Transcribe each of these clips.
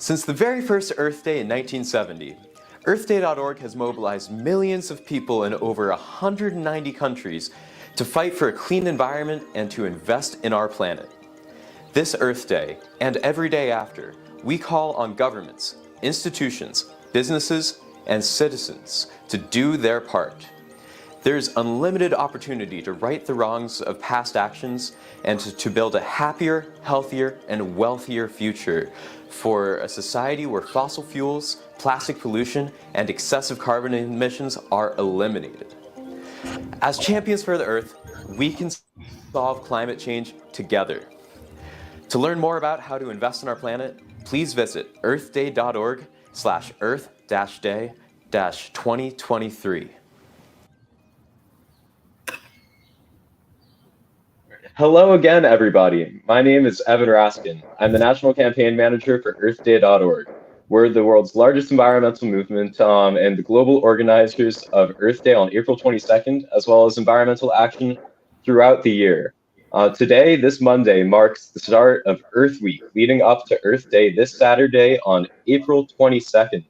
Since the very first Earth Day in 1970, EarthDay.org has mobilized millions of people in over 190 countries to fight for a clean environment and to invest in our planet. This Earth Day, and every day after, we call on governments, institutions, businesses, and citizens to do their part. There's unlimited opportunity to right the wrongs of past actions and to build a happier, healthier, and wealthier future for a society where fossil fuels, plastic pollution, and excessive carbon emissions are eliminated. As champions for the Earth, we can solve climate change together. To learn more about how to invest in our planet, please visit earthday.org/earth-day-2023. Hello again, everybody. My name is Evan Raskin. I'm the National Campaign Manager for EarthDay.org. We're the world's largest environmental movement and the global organizers of Earth Day on April 22nd, as well as environmental action throughout the year. Today, this Monday, marks the start of Earth Week, leading up to Earth Day this Saturday on April 22nd.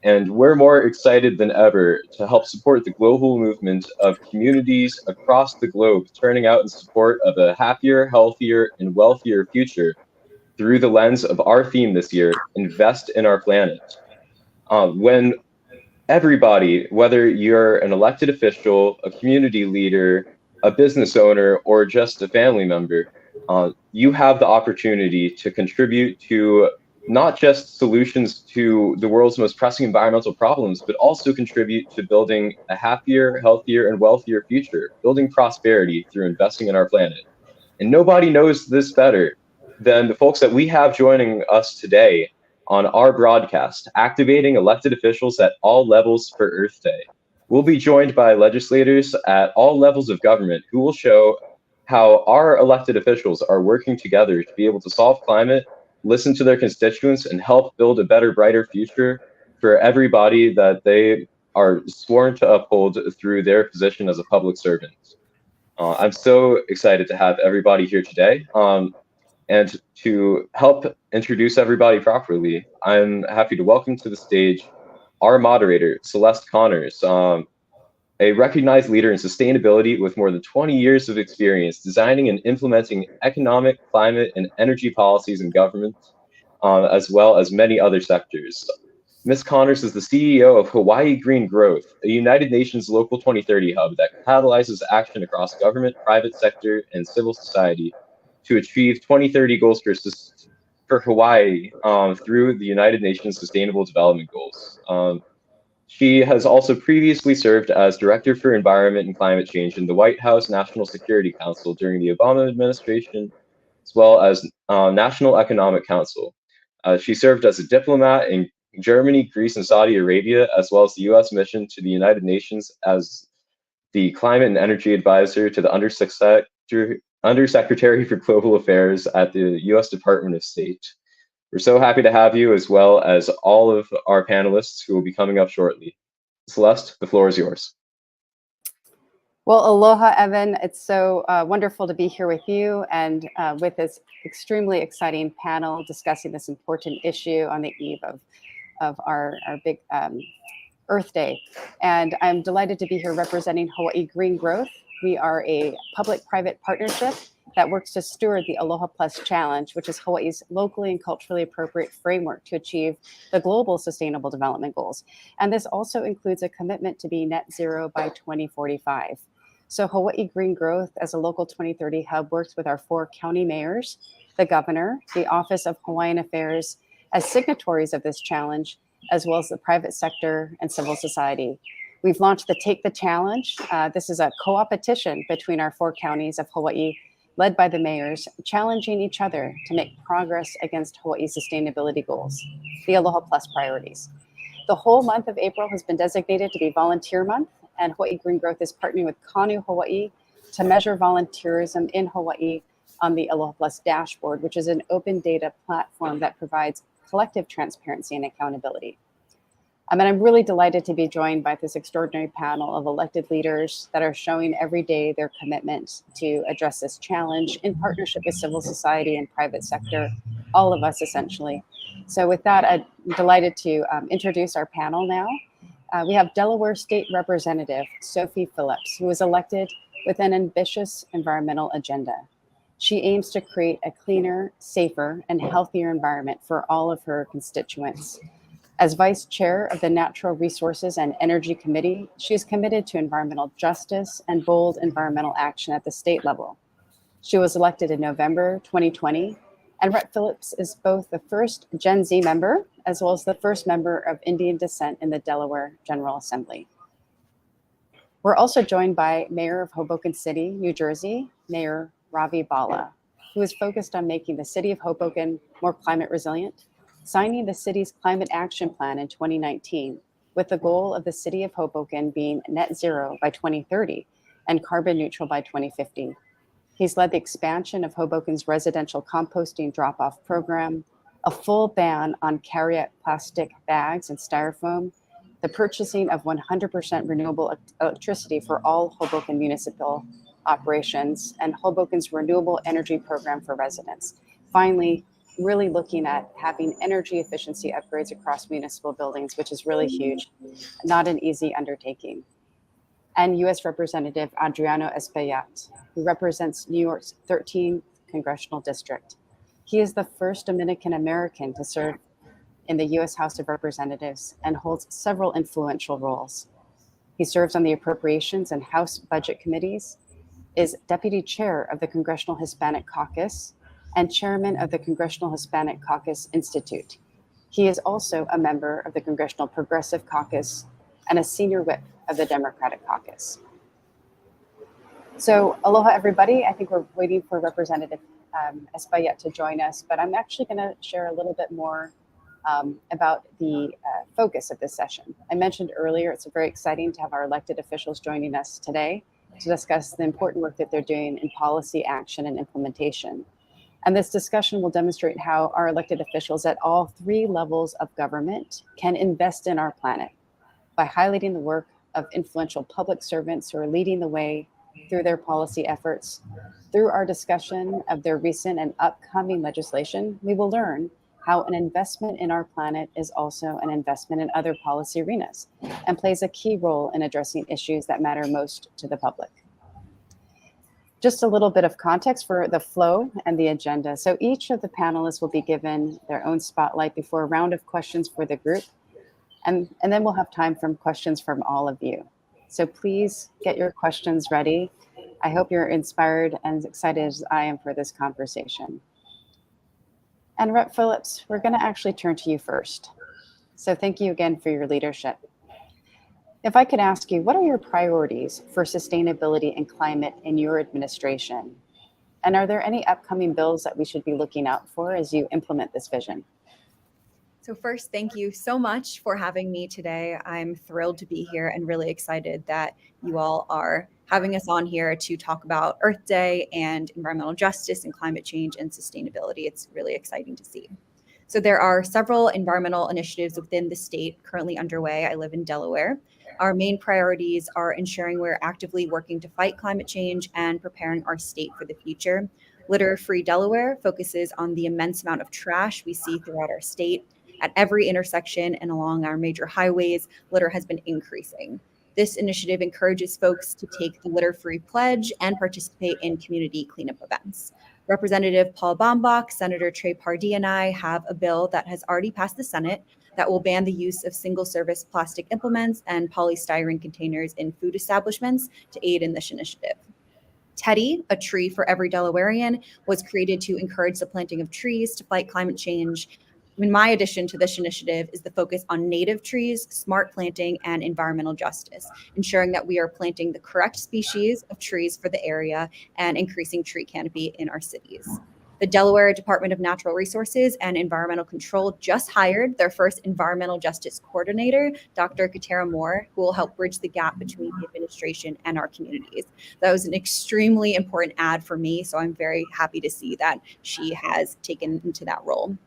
And we're more excited than ever to help support the global movement of communities across the globe turning out in support of a happier, healthier, and wealthier future through the lens of our theme this year, Invest in Our Planet. When everybody, whether you're an elected official, a community leader, a business owner, or just a family member, you have the opportunity to contribute to not just solutions to the world's most pressing environmental problems, but also contribute to building a happier, healthier, and wealthier future, building prosperity through investing in our planet. And nobody knows this better than the folks that we have joining us today on our broadcast, activating elected officials at all levels for Earth Day. We'll be joined by legislators at all levels of government who will show how our elected officials are working together to be able to solve climate, listen to their constituents, and help build a better, brighter future for everybody that they are sworn to uphold through their position as a public servant. I'm so excited to have everybody here today. And to help introduce everybody properly, I'm happy to welcome to the stage our moderator, Celeste Connors, a recognized leader in sustainability with more than 20 years of experience designing and implementing economic, climate, and energy policies in government, as well as many other sectors. Ms. Connors is the CEO of Hawaii Green Growth, a United Nations Local 2030 hub that catalyzes action across government, private sector, and civil society to achieve 2030 goals for Hawaii through the United Nations Sustainable Development Goals. She has also previously served as Director for Environment and Climate Change in the White House National Security Council during the Obama administration, as well as National Economic Council. She served as a diplomat in Germany, Greece, and Saudi Arabia, as well as the U.S. mission to the United Nations as the Climate and Energy Advisor to the Undersecretary for Global Affairs at the U.S. Department of State. We're so happy to have you, as well as all of our panelists who will be coming up shortly. Celeste, the floor is yours. Well, aloha, Evan. It's so wonderful to be here with you and with this extremely exciting panel discussing this important issue on the eve of our big Earth Day. And I'm delighted to be here representing Hawaii Green Growth. We are a public-private partnership that works to steward the Aloha Plus Challenge, which is Hawaii's locally and culturally appropriate framework to achieve the global sustainable development goals. And this also includes a commitment to be net zero by 2045. So Hawaii Green Growth, as a local 2030 hub, works with our 4 county mayors, the governor, the Office of Hawaiian Affairs, as signatories of this challenge, as well as the private sector and civil society. We've launched the Take the Challenge. This is a co-opetition between our 4 counties of Hawaii, led by the mayors, challenging each other to make progress against Hawaii's sustainability goals, the Aloha Plus priorities. The whole month of April has been designated to be Volunteer Month, and Hawaii Green Growth is partnering with Kanu Hawaii to measure volunteerism in Hawaii on the Aloha Plus dashboard, which is an open data platform that provides collective transparency and accountability. And I'm really delighted to be joined by this extraordinary panel of elected leaders that are showing every day their commitment to address this challenge in partnership with civil society and private sector all of us essentially. So with that, I'm delighted to introduce our panel now. We have Delaware State Representative Sophie Phillips, who was elected with an ambitious environmental agenda. She aims to create a cleaner, safer, and healthier environment for all of her constituents. As Vice Chair of the Natural Resources and Energy Committee, she is committed to environmental justice and bold environmental action at the state level. She was elected in November 2020, and Rep. Phillips is both the first Gen Z member as well as the first member of Indian descent in the Delaware General Assembly. We're also joined by Mayor of Hoboken City, New Jersey, Mayor Ravi Bala, who is focused on making the city of Hoboken more climate resilient, signing the city's climate action plan in 2019 with the goal of the city of Hoboken being net zero by 2030 and carbon neutral by 2050. He's led the expansion of Hoboken's residential composting drop-off program, a full ban on carryout plastic bags and styrofoam, the purchasing of 100% renewable electricity for all Hoboken municipal operations, and Hoboken's renewable energy program for residents. Finally, really looking at having energy efficiency upgrades across municipal buildings, which is really huge, not an easy undertaking. And U.S. Representative Adriano Espaillat, who represents New York's 13th Congressional District. He is the first Dominican American to serve in the U.S. House of Representatives and holds several influential roles. He serves on the Appropriations and House Budget Committees, is Deputy Chair of the Congressional Hispanic Caucus, and Chairman of the Congressional Hispanic Caucus Institute. He is also a member of the Congressional Progressive Caucus and a senior whip of the Democratic Caucus. So aloha, everybody. I think we're waiting for Representative Espaillat to join us, but I'm actually going to share a little bit more about the focus of this session. I mentioned earlier, it's very exciting to have our elected officials joining us today to discuss the important work that they're doing in policy action and implementation. And this discussion will demonstrate how our elected officials at all three levels of government can invest in our planet by highlighting the work of influential public servants who are leading the way through their policy efforts. Through our discussion of their recent and upcoming legislation, we will learn how an investment in our planet is also an investment in other policy arenas and plays a key role in addressing issues that matter most to the public. Just a little bit of context for the flow and the agenda. So each of the panelists will be given their own spotlight before a round of questions for the group. And then we'll have time for questions from all of you. So please get your questions ready. I hope you're inspired and excited as I am for this conversation. And Rep. Phillips, we're going to actually turn to you first. So thank you again for your leadership. If I could ask you, what are your priorities for sustainability and climate in your administration? And are there any upcoming bills that we should be looking out for as you implement this vision? So first, thank you so much for having me today. I'm thrilled to be here and really excited that you all are having us on here to talk about Earth Day and environmental justice and climate change and sustainability. It's really exciting to see. So there are several environmental initiatives within the state currently underway. I live in Delaware. Our main priorities are ensuring we're actively working to fight climate change and preparing our state for the future. Litter-Free Delaware focuses on the immense amount of trash we see throughout our state. At every intersection and along our major highways, litter has been increasing. This initiative encourages folks to take the litter-free pledge and participate in community cleanup events. Representative Paul Baumbach, Senator Trey Pardee, and I have a bill that has already passed the Senate that will ban the use of single-service plastic implements and polystyrene containers in food establishments to aid in this initiative. Teddy, a tree for every Delawarean, was created to encourage the planting of trees to fight climate change. My addition to this initiative is the focus on native trees, smart planting, and environmental justice, ensuring that we are planting the correct species of trees for the area and increasing tree canopy in our cities. The Delaware Department of Natural Resources and Environmental Control just hired their first environmental justice coordinator, Dr. Katara Moore, who will help bridge the gap between the administration and our communities. That was an extremely important add for me, so I'm very happy to see that she has taken into that role.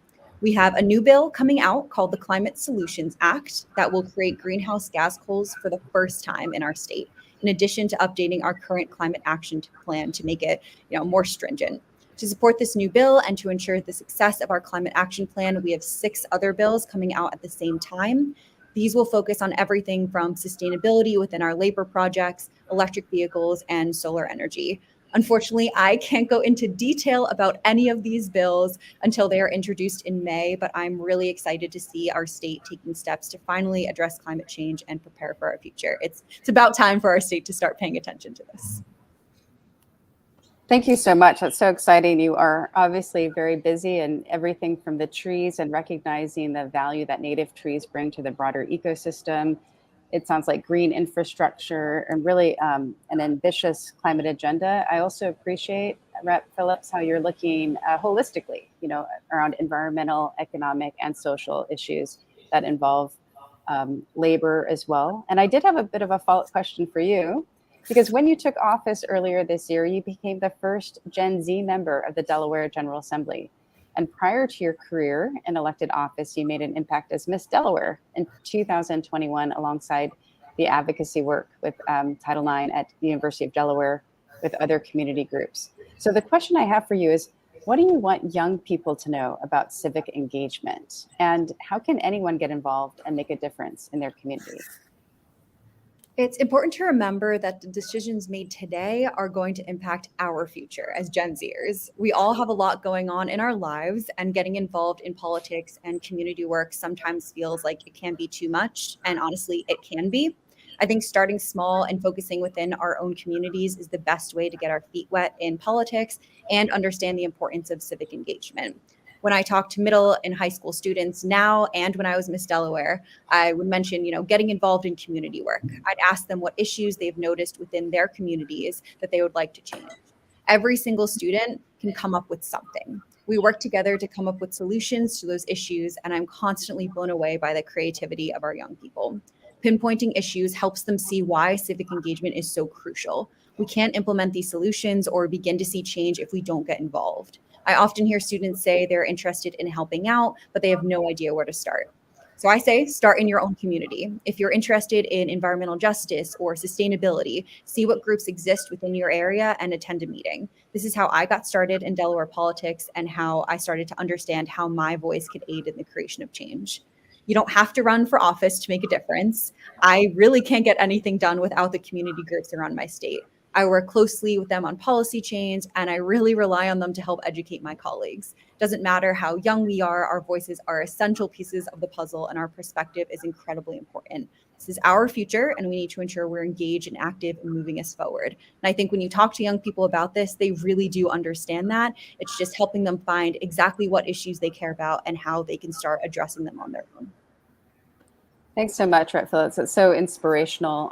We have a new bill coming out called the Climate Solutions Act that will create greenhouse gas goals for the first time in our state, in addition to updating our current climate action plan to make it more stringent. To support this new bill and to ensure the success of our climate action plan, we have 6 other bills coming out at the same time. These will focus on everything from sustainability within our labor projects, electric vehicles, and solar energy. Unfortunately, I can't go into detail about any of these bills until they are introduced in May, but I'm really excited to see our state taking steps to finally address climate change and prepare for our future. It's about time for our state to start paying attention to this. Thank you so much. That's so exciting. You are obviously very busy in everything from the trees and recognizing the value that native trees bring to the broader ecosystem. It sounds like green infrastructure and really an ambitious climate agenda. I also appreciate, Rep. Phillips, how you're looking holistically, around environmental, economic, and social issues that involve labor as well. And I did have a bit of a follow-up question for you. Because when you took office earlier this year, you became the first Gen Z member of the Delaware General Assembly. And prior to your career in elected office, you made an impact as Miss Delaware in 2021 alongside the advocacy work with Title IX at the University of Delaware with other community groups. So the question I have for you is, what do you want young people to know about civic engagement? And how can anyone get involved and make a difference in their community? It's important to remember that the decisions made today are going to impact our future as Gen Zers. We all have a lot going on in our lives, and getting involved in politics and community work sometimes feels like it can be too much, and honestly, it can be. I think starting small and focusing within our own communities is the best way to get our feet wet in politics and understand the importance of civic engagement. When I talk to middle and high school students now, and when I was Miss Delaware, I would mention, getting involved in community work. I'd ask them what issues they've noticed within their communities that they would like to change. Every single student can come up with something. We work together to come up with solutions to those issues, and I'm constantly blown away by the creativity of our young people. Pinpointing issues helps them see why civic engagement is so crucial. We can't implement these solutions or begin to see change if we don't get involved. I often hear students say they're interested in helping out, but they have no idea where to start. So I say start in your own community. If you're interested in environmental justice or sustainability, see what groups exist within your area and attend a meeting. This is how I got started in Delaware politics and how I started to understand how my voice could aid in the creation of change. You don't have to run for office to make a difference. I really can't get anything done without the community groups around my state. I work closely with them on policy change, and I really rely on them to help educate my colleagues. Doesn't matter how young we are, our voices are essential pieces of the puzzle, and our perspective is incredibly important. This is our future, and we need to ensure we're engaged and active in moving us forward. And I think when you talk to young people about this, they really do understand that. It's just helping them find exactly what issues they care about and how they can start addressing them on their own. Thanks so much, Rep. Phillips. It's so inspirational.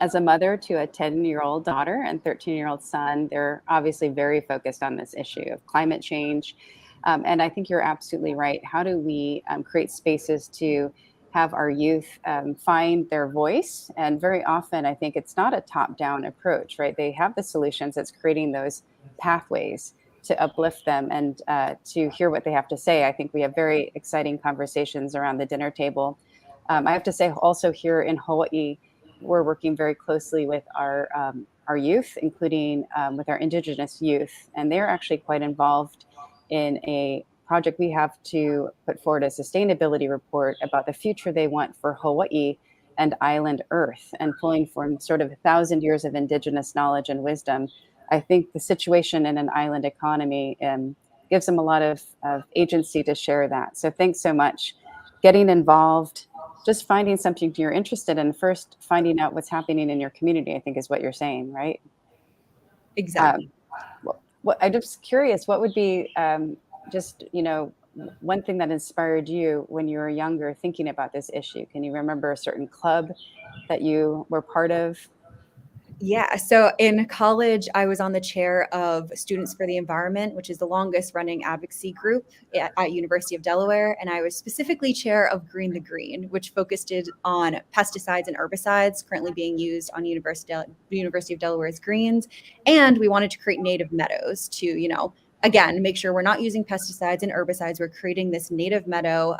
As a mother to a 10-year-old daughter and 13-year-old son, they're obviously very focused on this issue of climate change. And I think you're absolutely right. How do we create spaces to have our youth find their voice? And very often, I think it's not a top-down approach, right? They have the solutions. It's creating those pathways to uplift them and to hear what they have to say. I think we have very exciting conversations around the dinner table. I have to say also here in Hawaii, we're working very closely with our youth, including with our Indigenous youth, and they're actually quite involved in a project we have to put forward a sustainability report about the future they want for Hawaii and island Earth, and pulling from sort of 1,000 years of Indigenous knowledge and wisdom. I think the situation in an island economy gives them a lot of agency to share that. So thanks so much. Getting involved, just finding something you're interested in, first finding out what's happening in your community, I think is what you're saying, right? Exactly. I'm just curious, what would be just, one thing that inspired you when you were younger thinking about this issue? Can you remember a certain club that you were part of? Yeah, so in college, I was on the chair of Students for the Environment, which is the longest running advocacy group at University of Delaware. And I was specifically chair of Green the Green, which focused on pesticides and herbicides currently being used on University of Delaware's greens. And we wanted to create native meadows to, again, make sure we're not using pesticides and herbicides. We're creating this native meadow,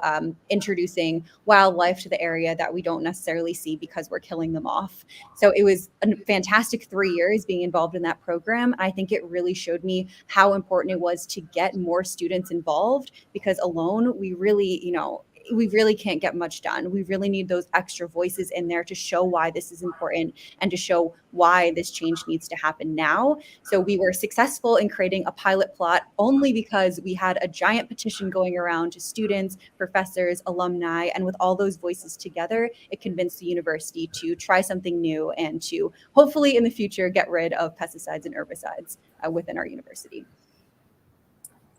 introducing wildlife to the area that we don't necessarily see because we're killing them off. So it was a fantastic 3 years being involved in that program. I think it really showed me how important it was to get more students involved, because alone we really can't get much done. We really need those extra voices in there to show why this is important and to show why this change needs to happen now. So we were successful in creating a pilot plot only because we had a giant petition going around to students, professors, alumni, and with all those voices together, it convinced the university to try something new and to hopefully in the future get rid of pesticides and herbicides within our university.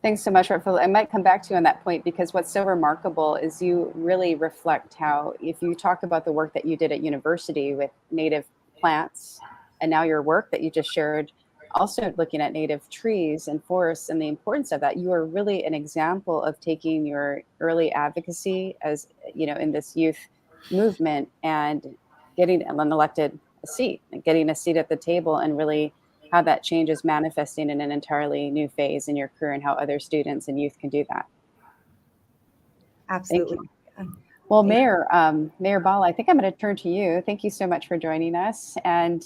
Thanks so much, Phil. I might come back to you on that point, because what's so remarkable is you really reflect how, if you talk about the work that you did at university with native plants, and now your work that you just shared, also looking at native trees and forests and the importance of that, you are really an example of taking your early advocacy as, in this youth movement and getting an elected seat, and getting a seat at the table, and really how that change is manifesting in an entirely new phase in your career, and how other students and youth can do that. Absolutely. Thank you. Well, Mayor Bala, I think I'm going to turn to you. Thank you so much for joining us. And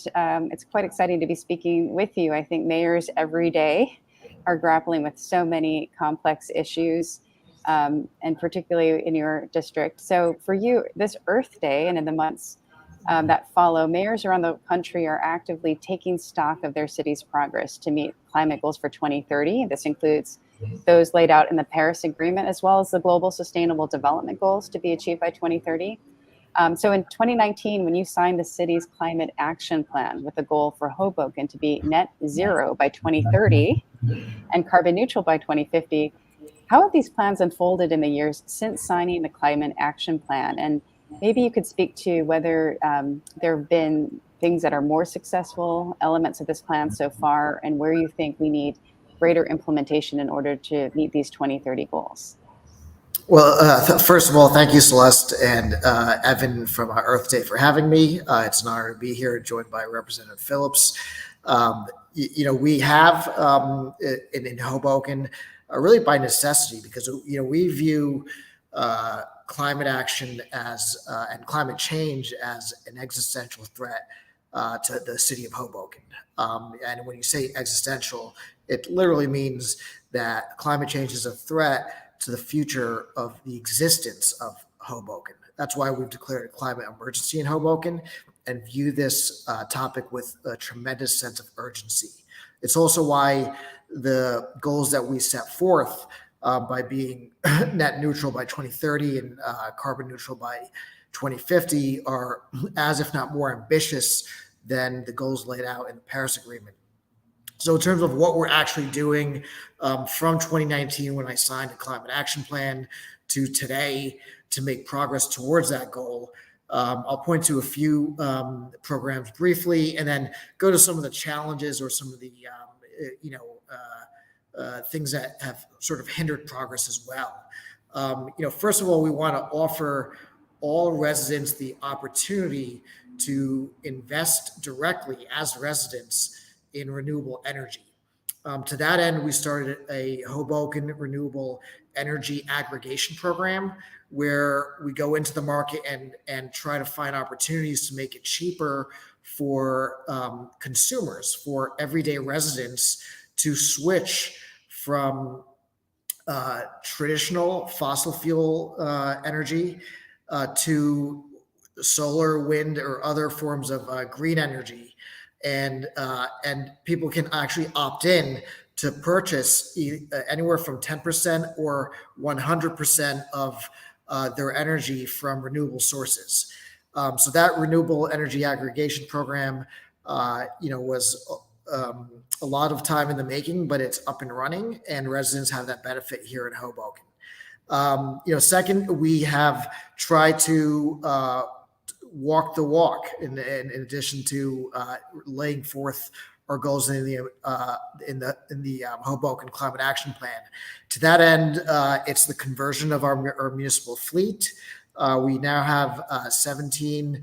it's quite exciting to be speaking with you. I think mayors every day are grappling with so many complex issues, and particularly in your district. So for you, this Earth Day and in the months that follow, mayors around the country are actively taking stock of their city's progress to meet climate goals for 2030. This includes those laid out in the Paris Agreement, as well as the Global Sustainable Development Goals to be achieved by 2030. So in 2019, when you signed the city's Climate Action Plan with a goal for Hoboken to be net zero by 2030 and carbon neutral by 2050, how have these plans unfolded in the years since signing the Climate Action Plan? And maybe you could speak to whether there have been things that are more successful elements of this plan so far, and where you think we need greater implementation in order to meet these 2030 goals. Well, first of all, thank you, Celeste and Evan from Earth Day for having me. It's an honor to be here, joined by Representative Phillips. We have in Hoboken, really by necessity, because we view climate action as and climate change as an existential threat to the city of Hoboken. And when you say existential, it literally means that climate change is a threat to the future of the existence of Hoboken. That's why we've declared a climate emergency in Hoboken and view this topic with a tremendous sense of urgency. It's also why the goals that we set forth by being net neutral by 2030 and carbon neutral by 2050 are as if not more ambitious than the goals laid out in the Paris Agreement. So in terms of what we're actually doing from 2019, when I signed the Climate Action Plan, to today to make progress towards that goal, I'll point to a few programs briefly, and then go to some of the challenges or some of the things that have sort of hindered progress as well. First of all, we want to offer all residents the opportunity to invest directly as residents in renewable energy. To that end, we started a Hoboken Renewable Energy Aggregation Program, where we go into the market and try to find opportunities to make it cheaper for consumers, for everyday residents, to switch from traditional fossil fuel energy to solar, wind, or other forms of green energy. And people can actually opt in to purchase anywhere from 10% or 100% of their energy from renewable sources. So that renewable energy aggregation program, was a lot of time in the making, but it's up and running, and residents have that benefit here in Hoboken. Second, we have tried to walk the walk in addition to laying forth our goals in the Hoboken Climate Action Plan. To that end, it's the conversion of our municipal fleet. We now have 17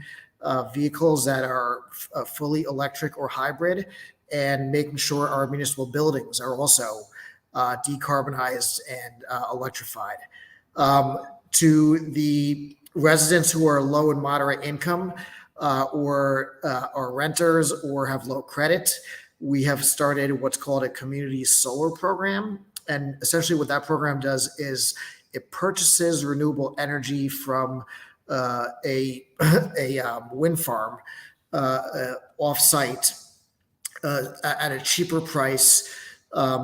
vehicles that are fully electric or hybrid, and making sure our municipal buildings are also decarbonized and electrified. To the residents who are low and moderate income or are renters or have low credit, we have started what's called a community solar program. And essentially what that program does is it purchases renewable energy from a wind farm off-site at a cheaper price,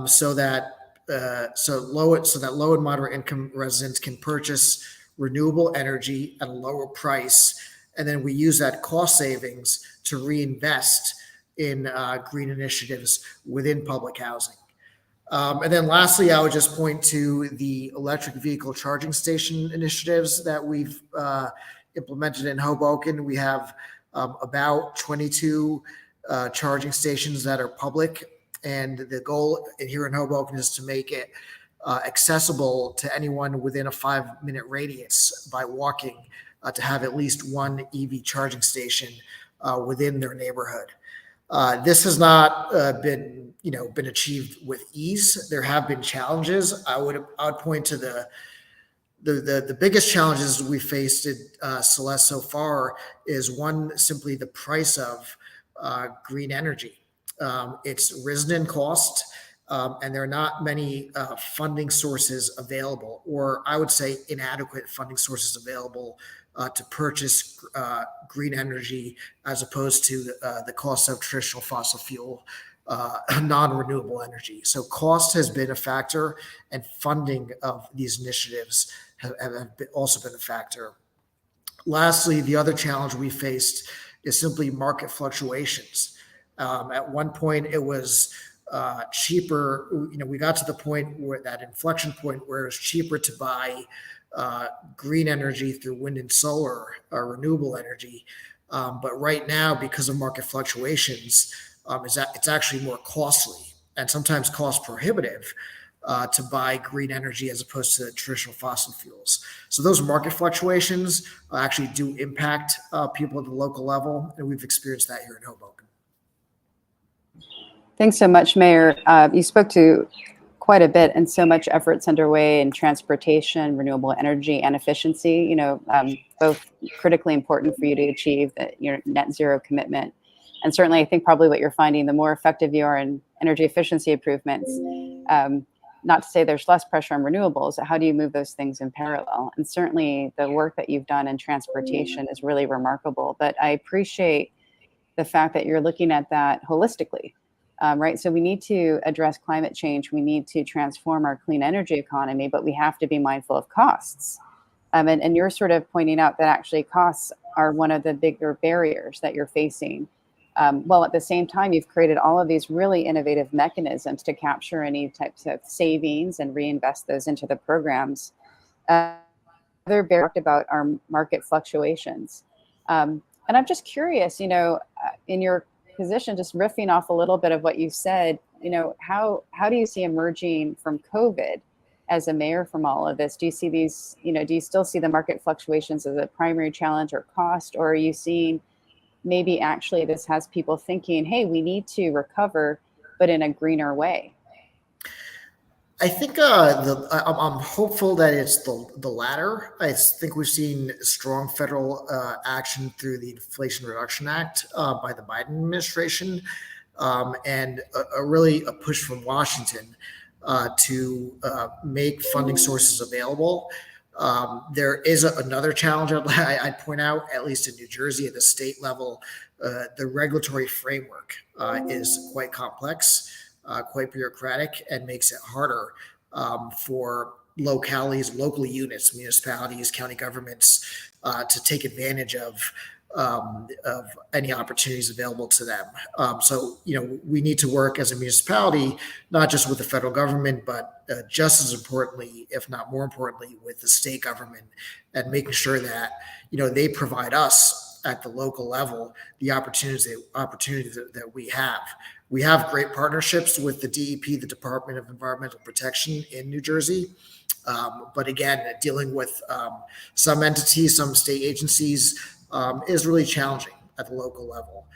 so that low and moderate income residents can purchase renewable energy at a lower price, and then we use that cost savings to reinvest in green initiatives within public housing. And then lastly, I would just point to the electric vehicle charging station initiatives that we've implemented in Hoboken. We have about 22 charging stations that are public. And the goal here in Hoboken is to make it accessible to anyone within a 5-minute radius by walking, to have at least one EV charging station within their neighborhood. This has not been achieved with ease. There have been challenges. I would point to the biggest challenges we faced at Celeste so far is one, simply the price of green energy. It's risen in cost, and there are not many funding sources available, or I would say inadequate funding sources available to purchase green energy, as opposed to the cost of traditional fossil fuel non-renewable energy. So cost has been a factor, and funding of these initiatives have also been a factor. Lastly, the other challenge we faced is simply market fluctuations. At one point, it was cheaper. We got to the point where that inflection point where it was cheaper to buy green energy through wind and solar or renewable energy. But right now, because of market fluctuations, it's actually more costly and sometimes cost prohibitive to buy green energy as opposed to traditional fossil fuels. So those market fluctuations actually do impact people at the local level, and we've experienced that here in Hoboken. Thanks so much, Mayor. You spoke to quite a bit, and so much efforts underway in transportation, renewable energy, and efficiency. Both critically important for you to achieve your net zero commitment. And certainly, I think probably what you're finding, the more effective you are in energy efficiency improvements, not to say there's less pressure on renewables, how do you move those things in parallel? And certainly the work that you've done in transportation is really remarkable. But I appreciate the fact that you're looking at that holistically. Right. So we need to address climate change. We need to transform our clean energy economy, but we have to be mindful of costs. And you're sort of pointing out that actually costs are one of the bigger barriers that you're facing. While at the same time, you've created all of these really innovative mechanisms to capture any types of savings and reinvest those into the programs. Other talked about our market fluctuations. And I'm just curious, in your position, just riffing off a little bit of what you said, how do you see emerging from COVID as a mayor from all of this? Do you see these, do you still see the market fluctuations as a primary challenge or cost, or are you seeing maybe actually this has people thinking, hey, we need to recover, but in a greener way? I think I'm hopeful that it's the latter. I think we've seen strong federal action through the Inflation Reduction Act by the Biden administration, and a push from Washington to make funding sources available. There is another challenge I'd point out, at least in New Jersey at the state level. The regulatory framework is quite complex, quite bureaucratic, and makes it harder for localities, local units, municipalities, county governments to take advantage of any opportunities available to them. So we need to work as a municipality, not just with the federal government, but just as importantly, if not more importantly, with the state government, and making sure that they provide us at the local level the opportunities that we have. We have great partnerships with the DEP, the Department of Environmental Protection in New Jersey. But again, dealing with some entities, some state agencies is really challenging at the local level.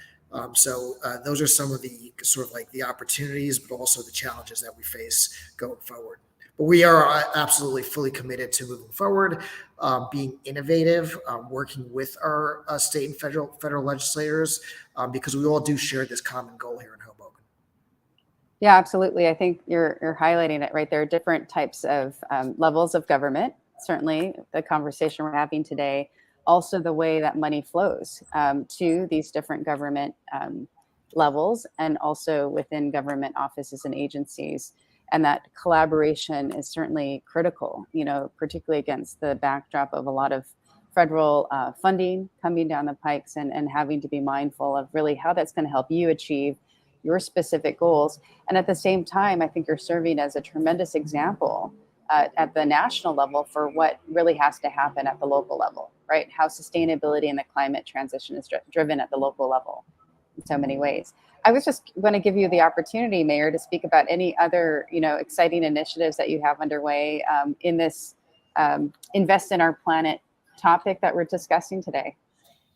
So those are some of the sort of like the opportunities, but also the challenges that we face going forward. But we are absolutely fully committed to moving forward, being innovative, working with our state and federal legislators, because we all do share this common goal here in Hoboken. Yeah, absolutely. I think you're highlighting it right there. Different types of levels of government. Certainly, the conversation we're having today. Also, the way that money flows to these different government levels, and also within government offices and agencies. And that collaboration is certainly critical. You know, particularly against the backdrop of a lot of federal funding coming down the pikes, and having to be mindful of really how that's going to help you achieve your specific goals. And at the same time, I think you're serving as a tremendous example at the national level for what really has to happen at the local level, right? How sustainability and the climate transition is driven at the local level in so many ways. I was just going to give you the opportunity, Mayor, to speak about any other, exciting initiatives that you have underway in this Invest in Our Planet topic that we're discussing today.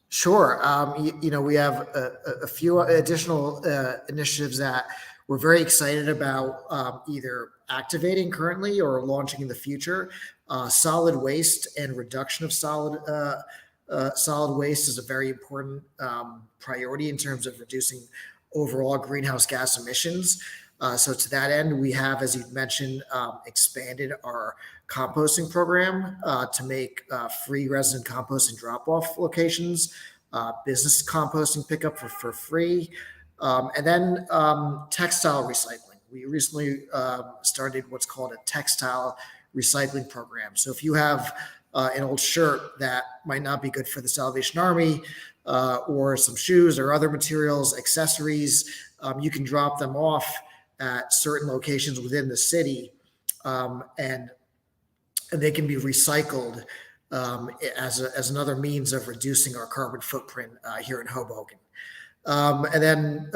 Sure. We have a few additional initiatives that we're very excited about, either activating currently or launching in the future. Solid waste and reduction of solid waste is a very important priority in terms of reducing overall greenhouse gas emissions. So to that end, we have, as you mentioned, expanded our composting program to make free resident composting drop-off locations, business composting pickup for free, and then textile recycling. We recently started what's called a textile recycling program. So if you have an old shirt that might not be good for the Salvation Army, or some shoes or other materials, accessories, you can drop them off at certain locations within the city, and they can be recycled as another means of reducing our carbon footprint here in Hoboken. And then,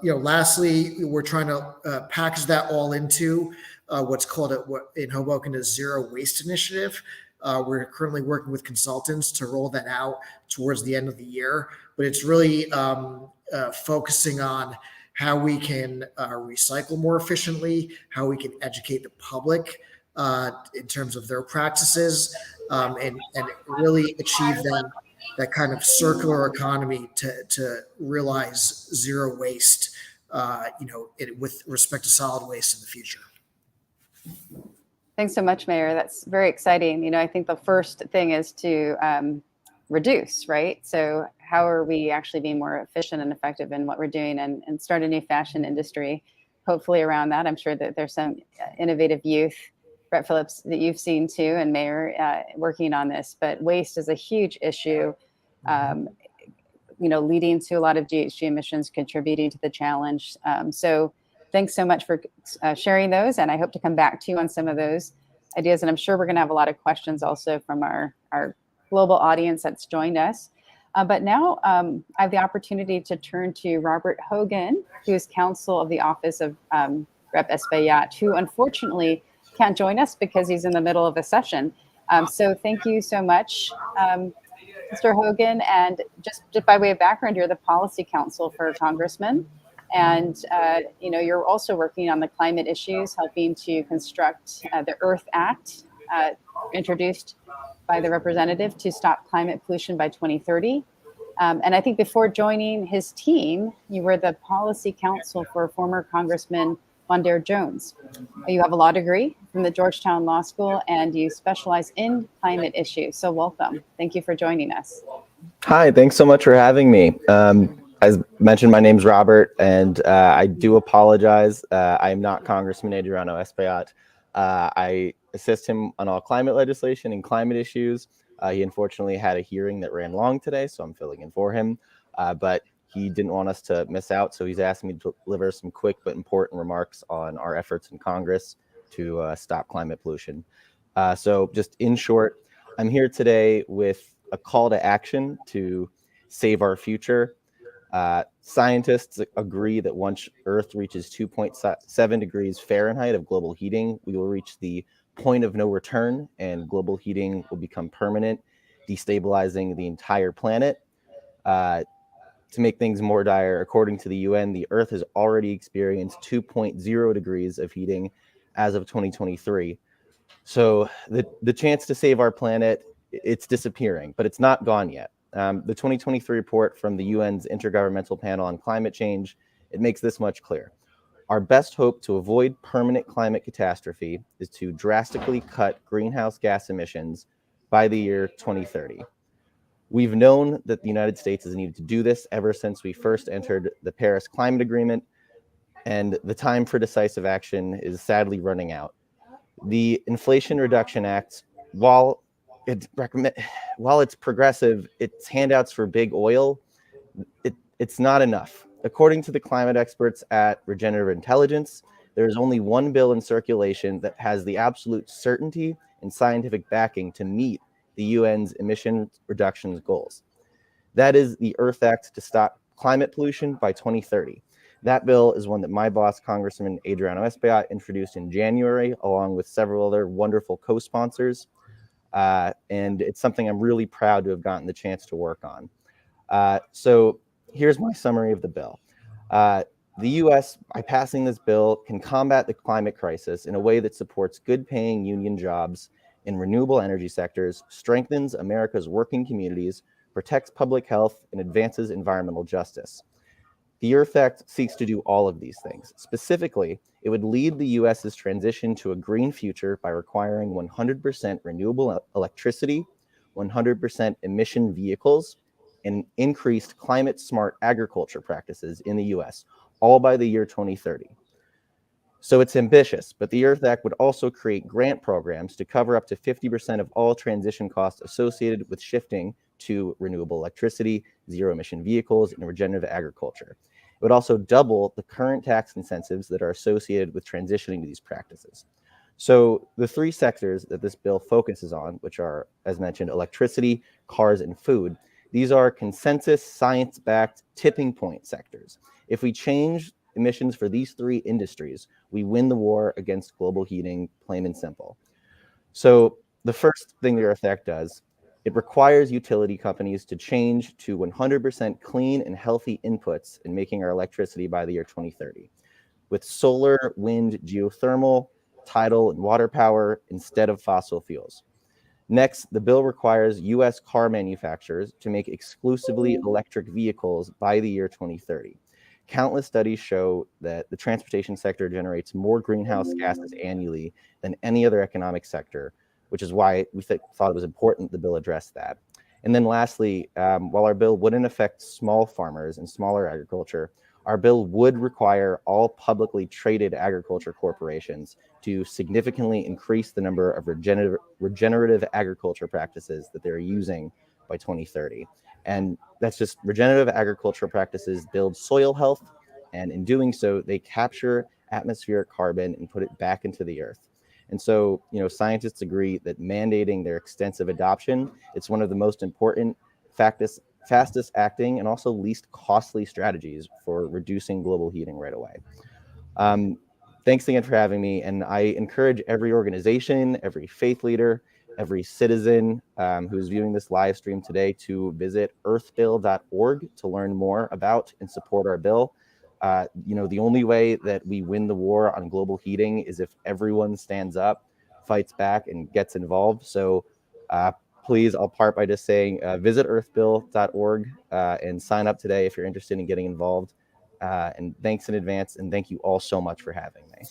lastly, we're trying to package that all into what's called in Hoboken a zero waste initiative. We're currently working with consultants to roll that out towards the end of the year, but it's really focusing on how we can recycle more efficiently, how we can educate the public in terms of their practices, and really achieve that kind of circular economy to realize zero waste, with respect to solid waste in the future. Thanks so much, Mayor. That's very exciting. I think the first thing is to reduce, right? So how are we actually being more efficient and effective in what we're doing, and start a new fashion industry, hopefully around that. I'm sure that there's some innovative youth, Brett Phillips, that you've seen too, and Mayor working on this. But waste is a huge issue, leading to a lot of GHG emissions, contributing to the challenge. So thanks so much for sharing those. And I hope to come back to you on some of those ideas. And I'm sure we're going to have a lot of questions also from our global audience that's joined us. But now I have the opportunity to turn to Robert Hogan, who is counsel of the Office of Rep. Espaillat, who unfortunately can't join us because he's in the middle of a session. So thank you so much, Mr. Hogan. And just by way of background, you're the policy counsel for Congressman. And, you're also working on the climate issues, helping to construct the Earth Act, introduced by the representative to stop climate pollution by 2030. And I think before joining his team, you were the policy counsel for former Congressman Mondaire Jones. You have a law degree from the Georgetown Law School, and you specialize in climate issues. So welcome. Thank you for joining us. Hi, thanks so much for having me. As mentioned, my name's Robert, and I do apologize. I am not Congressman Adriano Espaillat. I assist him on all climate legislation and climate issues. He unfortunately had a hearing that ran long today, so I'm filling in for him. But he didn't want us to miss out, so he's asked me to deliver some quick but important remarks on our efforts in Congress to stop climate pollution. So just in short, I'm here today with a call to action to save our future. Scientists agree that once Earth reaches 2.7 degrees Fahrenheit of global heating, we will reach the point of no return, and global heating will become permanent, destabilizing the entire planet. to make things more dire, according to the UN, the Earth has already experienced 2.0 degrees of heating as of 2023. So the chance to save our planet, it's disappearing, but it's not gone yet. The 2023 report from the UN's Intergovernmental Panel on Climate Change, it makes this much clear. Our best hope to avoid permanent climate catastrophe is to drastically cut greenhouse gas emissions by the year 2030. We've known that the United States has needed to do this ever since we first entered the Paris Climate Agreement, and the time for decisive action is sadly running out. The Inflation Reduction Act, while it's progressive, its handouts for big oil, it's not enough. According to the climate experts at Regenerative Intelligence, there is only one bill in circulation that has the absolute certainty and scientific backing to meet the UN's emission reductions goals. That is the Earth Act to stop climate pollution by 2030. That bill is one that my boss, Congressman Adriano Espaillat, introduced in January, along with several other wonderful co-sponsors. And it's something I'm really proud to have gotten the chance to work on. So here's my summary of the bill. The US, by passing this bill, can combat the climate crisis in a way that supports good-paying union jobs in renewable energy sectors, strengthens America's working communities, protects public health, and advances environmental justice. The Earth Act seeks to do all of these things. Specifically, it would lead the US's transition to a green future by requiring 100% renewable electricity, 100% emission vehicles, and increased climate-smart agriculture practices in the US, all by the year 2030. So it's ambitious, but the Earth Act would also create grant programs to cover up to 50% of all transition costs associated with shifting to renewable electricity, zero-emission vehicles, and regenerative agriculture. It would also double the current tax incentives that are associated with transitioning to these practices. So the three sectors that this bill focuses on, which are, as mentioned, electricity, cars, and food, these are consensus, science-backed tipping point sectors. If we change emissions for these three industries, we win the war against global heating, plain and simple. So the first thing the Earth Act does, it requires utility companies to change to 100% clean and healthy inputs in making our electricity by the year 2030, with solar, wind, geothermal, tidal, and water power instead of fossil fuels. Next, the bill requires US car manufacturers to make exclusively electric vehicles by the year 2030. Countless studies show that the transportation sector generates more greenhouse gases annually than any other economic sector, which is why we thought it was important the bill addressed that. And then lastly, while our bill wouldn't affect small farmers and smaller agriculture, our bill would require all publicly traded agriculture corporations to significantly increase the number of regenerative agriculture practices that they're using by 2030. And that's just regenerative agricultural practices build soil health, and in doing so, they capture atmospheric carbon and put it back into the earth. And so, scientists agree that mandating their extensive adoption, it's one of the most important, fastest acting, and also least costly strategies for reducing global heating right away. Thanks again for having me. And I encourage every organization, every faith leader, every citizen who's viewing this live stream today to visit earthbill.org to learn more about and support our bill. The only way that we win the war on global heating is if everyone stands up, fights back, and gets involved. So please, I'll part by just saying visit earthbill.org and sign up today if you're interested in getting involved. And thanks in advance, and thank you all so much for having me.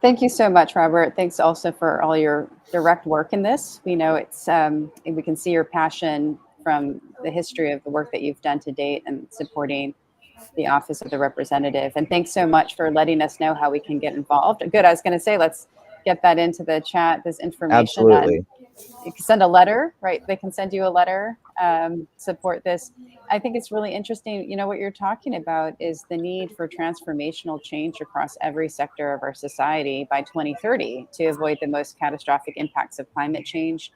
Thank you so much, Robert. Thanks also for all your direct work in this. We know it's, we can see your passion from the history of the work that you've done to date and supporting the Office of the Representative. And thanks so much for letting us know how we can get involved. Good, I was gonna say, let's get that into the chat, this information. Absolutely. You can send a letter, right? They can send you a letter, support this. I think it's really interesting. What you're talking about is the need for transformational change across every sector of our society by 2030 to avoid the most catastrophic impacts of climate change.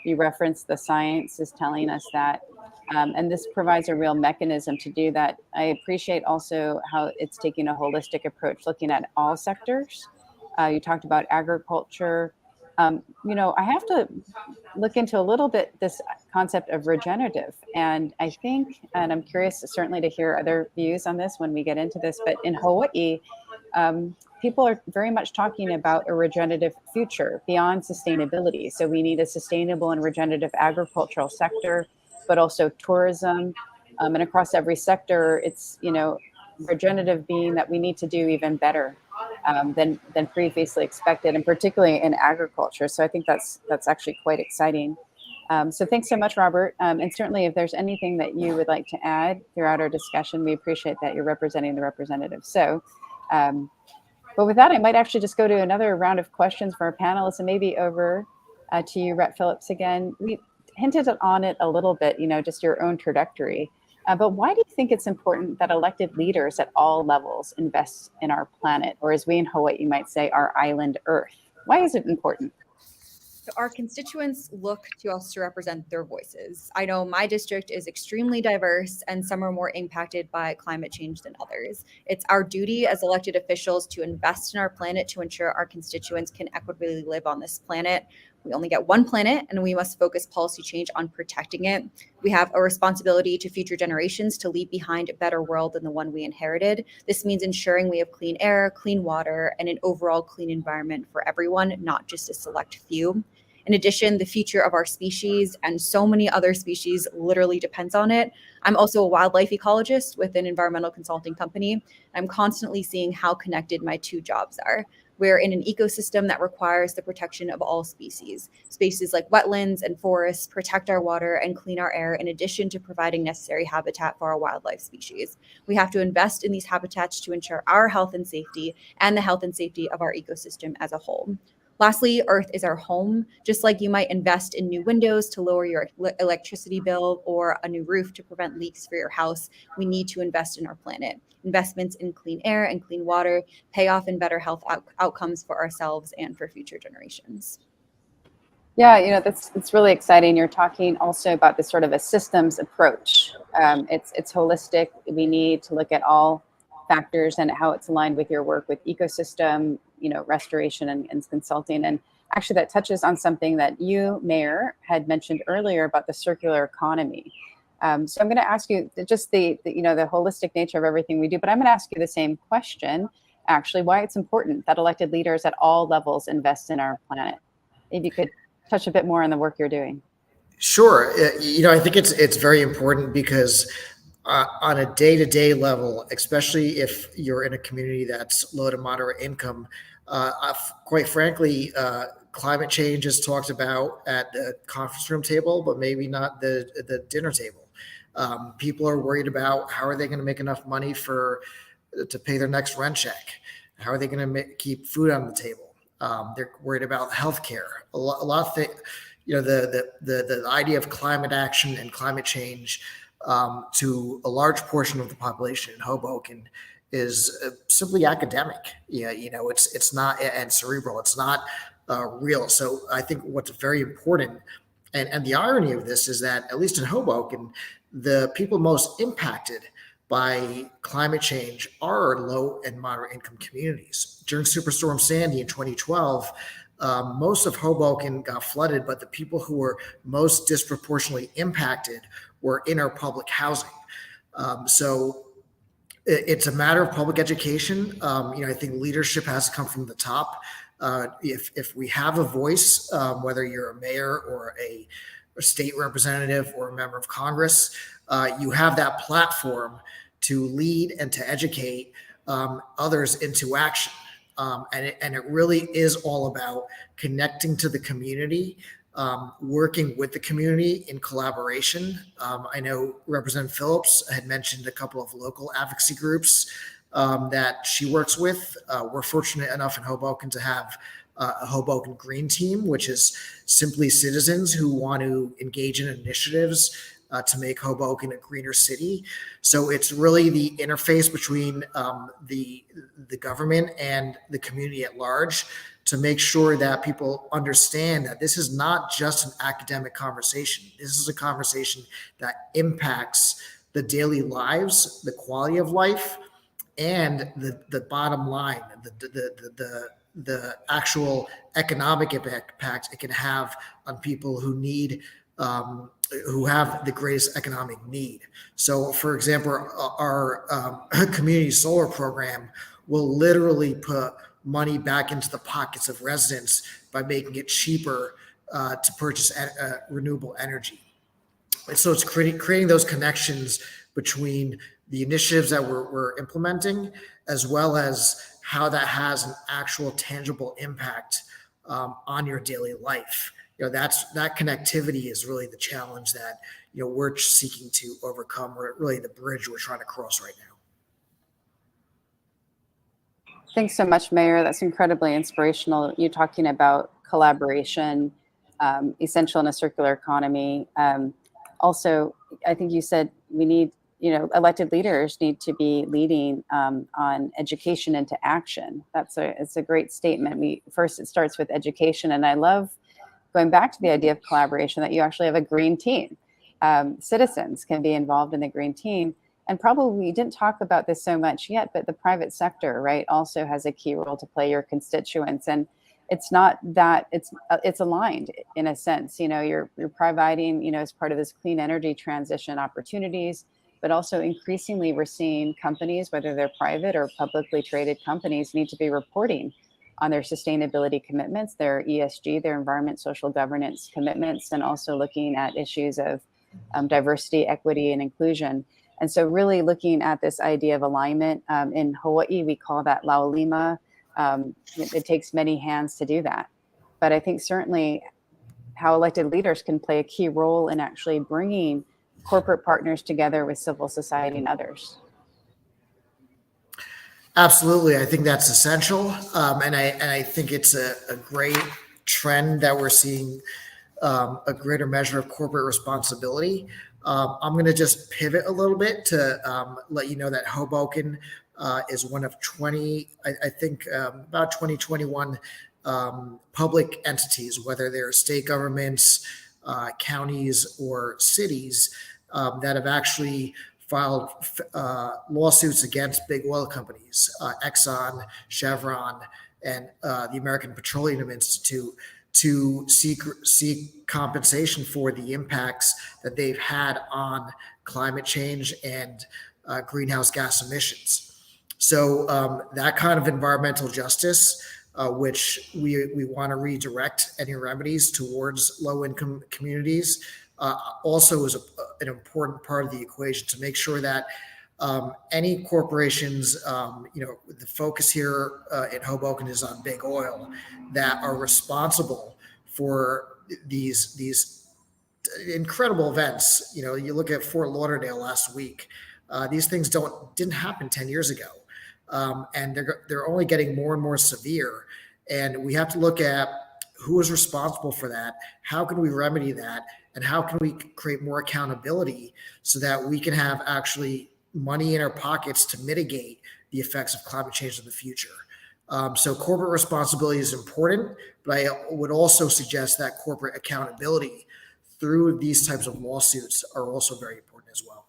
You referenced the science is telling us that, and this provides a real mechanism to do that. I appreciate also how it's taking a holistic approach, looking at all sectors. You talked about agriculture, I have to look into a little bit this concept of regenerative. And I think, and I'm curious certainly to hear other views on this when we get into this, but in Hawaii, people are very much talking about a regenerative future beyond sustainability. So we need a sustainable and regenerative agricultural sector, but also tourism. And across every sector, it's, regenerative being that we need to do even better than previously expected, and particularly in agriculture. So I think that's actually quite exciting. So thanks so much, Robert. And certainly if there's anything that you would like to add throughout our discussion, we appreciate that you're representing the representatives. So, but with that, I might actually just go to another round of questions for our panelists, and maybe over to you, Rep. Phillips, again. We hinted on it a little bit, just your own trajectory. But why do you think it's important that elected leaders at all levels invest in our planet, or as we in Hawaii might say, our island Earth? Why is it important? So our constituents look to us to represent their voices. I know my district is extremely diverse, and some are more impacted by climate change than others. It's our duty as elected officials to invest in our planet to ensure our constituents can equitably live on this planet. We only get one planet, and we must focus policy change on protecting it. We have a responsibility to future generations to leave behind a better world than the one we inherited. This means ensuring we have clean air, clean water, and an overall clean environment for everyone, not just a select few. In addition, the future of our species and so many other species literally depends on it. I'm also a wildlife ecologist with an environmental consulting company. I'm constantly seeing how connected my two jobs are. We're in an ecosystem that requires the protection of all species. Spaces like wetlands and forests protect our water and clean our air, in addition to providing necessary habitat for our wildlife species. We have to invest in these habitats to ensure our health and safety and the health and safety of our ecosystem as a whole. Lastly, Earth is our home. Just like you might invest in new windows to lower your electricity bill or a new roof to prevent leaks for your house, we need to invest in our planet. Investments in clean air and clean water pay off in better health outcomes for ourselves and for future generations. Yeah, it's really exciting. You're talking also about this sort of a systems approach. It's holistic. We need to look at all factors and how it's aligned with your work with ecosystem, restoration and consulting. And actually that touches on something that you, Mayor, had mentioned earlier about the circular economy. So I'm going to ask you just the holistic nature of everything we do, but I'm going to ask you the same question, actually, why it's important that elected leaders at all levels invest in our planet. Maybe you could touch a bit more on the work you're doing. Sure. I think it's very important because on a day-to-day level, especially if you're in a community that's low to moderate income, quite frankly, climate change is talked about at the conference room table, but maybe not the dinner table. People are worried about how are they going to make enough money to pay their next rent check? How are they going to keep food on the table? They're worried about healthcare. A lot of things. The idea of climate action and climate change to a large portion of the population in Hoboken is simply academic. It's not, and cerebral. It's not real. So I think what's very important, and the irony of this is that at least in Hoboken, the people most impacted by climate change are low and moderate income communities. During Superstorm Sandy in 2012, most of Hoboken got flooded, but the people who were most disproportionately impacted were in our public housing. So it's a matter of public education. I think leadership has to come from the top. If we have a voice, whether you're a mayor or a state representative or a member of Congress, you have that platform to lead and to educate others into action. And it really is all about connecting to the community, working with the community in collaboration. I know Representative Phillips had mentioned a couple of local advocacy groups that she works with. We're fortunate enough in Hoboken to have a Hoboken Green Team, which is simply citizens who want to engage in initiatives to make Hoboken a greener city. So it's really the interface between the government and the community at large to make sure that people understand that this is not just an academic conversation. This is a conversation that impacts the daily lives, the quality of life, and the bottom line, the actual economic impact it can have on people who need who have the greatest economic need. So, for example, our community solar program will literally put money back into the pockets of residents by making it cheaper to purchase renewable energy. And so it's creating those connections between the initiatives that we're implementing, as well as how that has an actual tangible impact on your daily life. That connectivity is really the challenge that we're seeking to overcome, or really the bridge we're trying to cross right now. Thanks so much, Mayor. That's incredibly inspirational. You talking about collaboration, essential in a circular economy. Also, I think you said we need, elected leaders need to be leading on education into action. It's a great statement. It starts with education, and I love going back to the idea of collaboration, that you actually have a green team. Citizens can be involved in the green team. And probably we didn't talk about this so much yet, but the private sector, right, also has a key role to play, your constituents. And it's not that it's aligned in a sense. You're providing, as part of this clean energy transition, opportunities, but also increasingly we're seeing companies, whether they're private or publicly traded companies, need to be reporting on their sustainability commitments, their ESG, their environment, social governance commitments, and also looking at issues of diversity, equity, and inclusion. And so really looking at this idea of alignment, in Hawaii, we call that laulima. It takes many hands to do that. But I think certainly how elected leaders can play a key role in actually bringing corporate partners together with civil society and others. Absolutely. I think that's essential. And I think it's a great trend that we're seeing a greater measure of corporate responsibility. I'm going to just pivot a little bit to let you know that Hoboken is one of 20, I think about 2021 public entities, whether they're state governments, counties, or cities, that have actually filed lawsuits against big oil companies, Exxon, Chevron, and the American Petroleum Institute, to seek compensation for the impacts that they've had on climate change and greenhouse gas emissions. So that kind of environmental justice, which we want to redirect any remedies towards low-income communities, also is an important part of the equation to make sure that any corporations, the focus here in Hoboken is on big oil, that are responsible for these incredible events. You look at Fort Lauderdale last week. These things didn't happen 10 years ago, and they're only getting more and more severe. And we have to look at who is responsible for that, how can we remedy that, and how can we create more accountability so that we can have actually money in our pockets to mitigate the effects of climate change in the future. So corporate responsibility is important, but I would also suggest that corporate accountability through these types of lawsuits are also very important as well.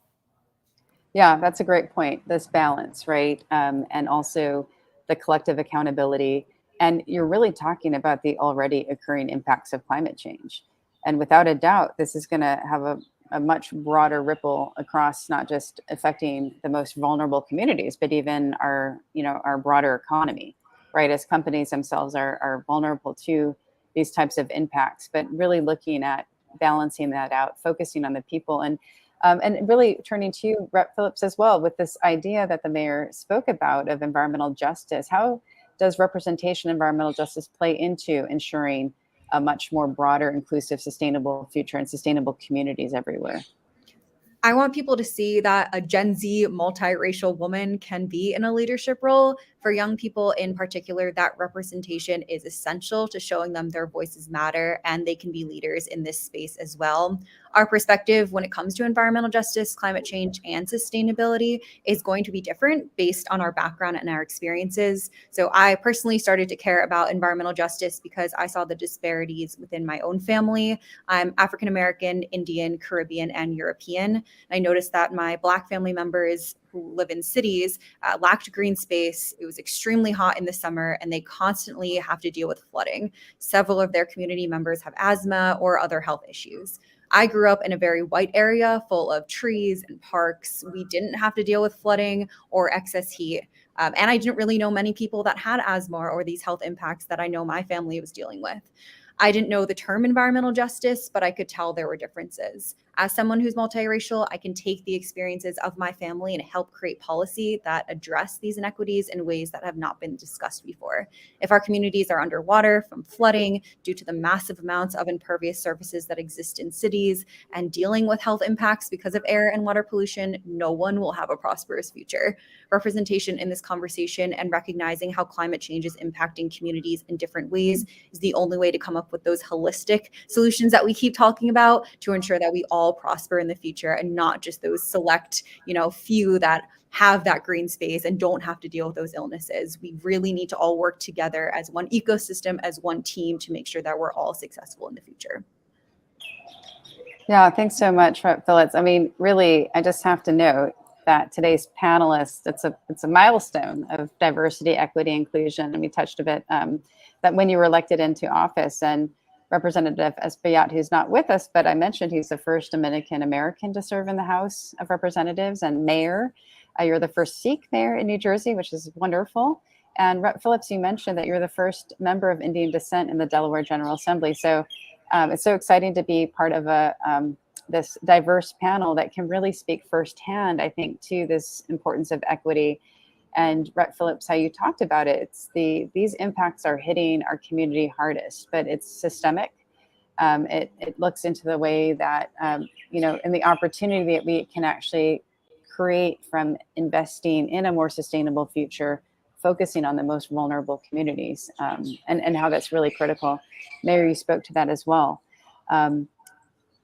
Yeah, that's a great point. This balance, right? And also the collective accountability. And you're really talking about the already occurring impacts of climate change. And without a doubt, this is going to have a much broader ripple across, not just affecting the most vulnerable communities, but even our broader economy, right? As companies themselves are vulnerable to these types of impacts, but really looking at balancing that out, focusing on the people, and really turning to you, Rep. Phillips, as well, with this idea that the mayor spoke about of environmental justice. How does representation environmental justice play into ensuring a much more broader, inclusive, sustainable future and sustainable communities everywhere? I want people to see that a Gen Z multiracial woman can be in a leadership role. For young people in particular, that representation is essential to showing them their voices matter and they can be leaders in this space as well. Our perspective when it comes to environmental justice, climate change, and sustainability is going to be different based on our background and our experiences. So I personally started to care about environmental justice because I saw the disparities within my own family. I'm African American, Indian, Caribbean, and European. I noticed that my Black family members who who live in cities lacked green space. It was extremely hot in the summer, and they constantly have to deal with flooding. Several of their community members have asthma or other health issues. I grew up in a very white area full of trees and parks. We didn't have to deal with flooding or excess heat. And I didn't really know many people that had asthma or these health impacts that I know my family was dealing with. I didn't know the term environmental justice, but I could tell there were differences. As someone who's multiracial, I can take the experiences of my family and help create policy that address these inequities in ways that have not been discussed before. If our communities are underwater from flooding due to the massive amounts of impervious surfaces that exist in cities and dealing with health impacts because of air and water pollution, no one will have a prosperous future. Representation in this conversation and recognizing how climate change is impacting communities in different ways is the only way to come up with those holistic solutions that we keep talking about to ensure that we all prosper in the future and not just those select, few that have that green space and don't have to deal with those illnesses. We really need to all work together as one ecosystem, as one team to make sure that we're all successful in the future. Yeah, thanks so much, Phyllis. I mean, really, I just have to note that today's panelists, it's a milestone of diversity, equity, inclusion. And we touched a bit that when you were elected into office, and Representative Espaillat, who's not with us, but I mentioned he's the first Dominican American to serve in the House of Representatives, and mayor. You're the first Sikh mayor in New Jersey, which is wonderful. And Rep. Phillips, you mentioned that you're the first member of Indian descent in the Delaware General Assembly. So it's so exciting to be part of this diverse panel that can really speak firsthand, I think, to this importance of equity. And Rep. Phillips, how you talked about it, these impacts are hitting our community hardest, but it's systemic. It looks into the way that, and the opportunity that we can actually create from investing in a more sustainable future, focusing on the most vulnerable communities, and how that's really critical. Mayor, you spoke to that as well.